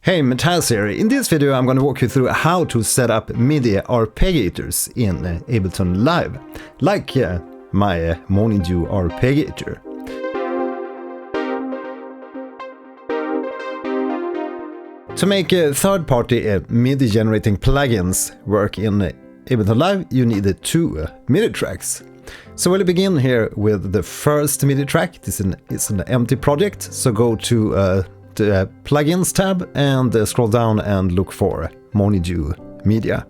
Hey, Mataz here. In this video I'm going to walk you through how to set up MIDI Arpeggiators in Ableton Live, like my Morningdew Arpeggiator. To make third-party MIDI generating plugins work in Ableton Live, you need two MIDI tracks. So we'll begin here with the first MIDI track. This is an empty project, so go to the Plugins tab and scroll down and look for Morningdew Media.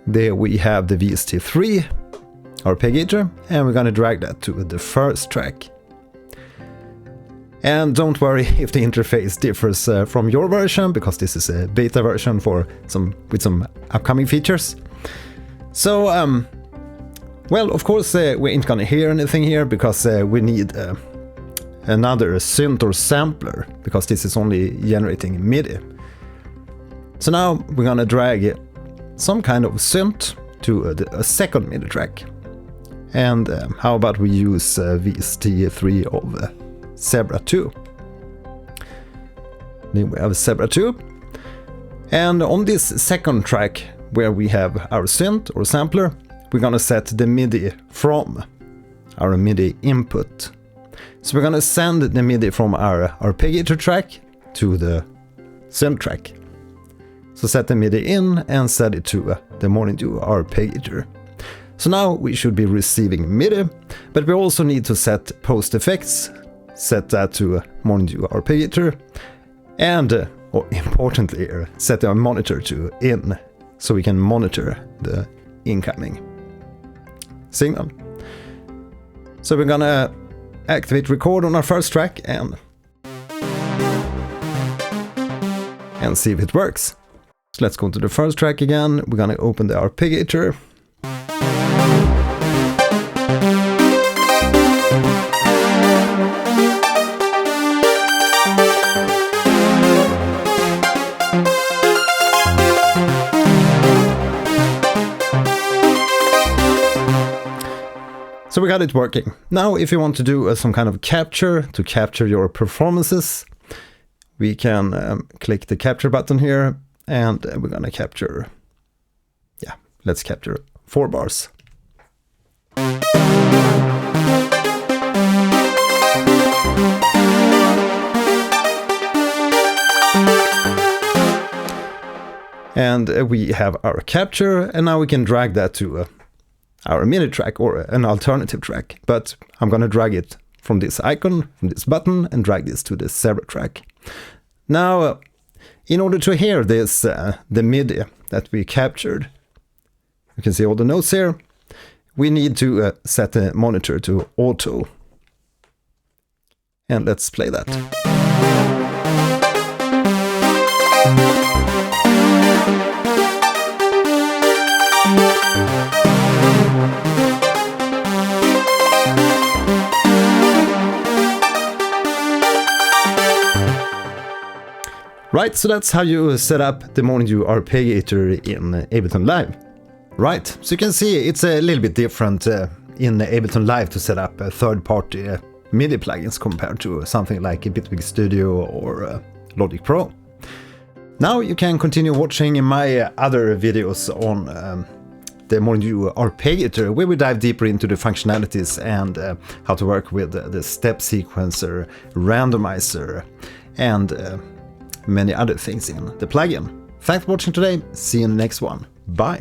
There we have the VST3 arpeggiator, and we're going to drag that to the first track. And don't worry if the interface differs from your version, because this is a beta version with some upcoming features. So, well, of course we ain't gonna hear anything here because we need another synth or sampler, because this is only generating MIDI. So now we're gonna drag some kind of synth to a second MIDI track. And how about we use VST3 of Zebra 2. Then we have Zebra 2. And on this second track, where we have our synth or sampler, we're gonna set the MIDI from our MIDI input. So we're gonna send the MIDI from our arpeggiator track to the synth track. So set the MIDI in and set it to the Morningdew Arpeggiator. So now we should be receiving MIDI, but we also need to set post effects, set that to Morningdew Arpeggiator, and importantly, set our monitor to in, so we can monitor the incoming signal. So we're gonna activate record on our first track and see if it works. So let's go to the first track again. We're gonna open the arpeggiator. So we got it working. Now if you want to do some kind of capture to capture your performances, we can click the capture button here, and we're gonna capture, let's capture 4 bars. And we have our capture, and now we can drag that to our MIDI track or an alternative track, but I'm gonna drag it from this icon, from this button, and drag this to the Zebra track. Now, in order to hear this, the MIDI that we captured, you can see all the notes here, we need to set the monitor to auto. And let's play that. Right, so that's how you set up the Morningdew Arpeggiator in Ableton Live. Right, so you can see it's a little bit different in Ableton Live to set up third-party MIDI plugins compared to something like Ableton Studio or Logic Pro. Now you can continue watching my other videos on the Morningdew Arpeggiator, where we dive deeper into the functionalities and how to work with the step sequencer, randomizer, and many other things in the plugin. Thanks for watching today. See you in the next one. Bye.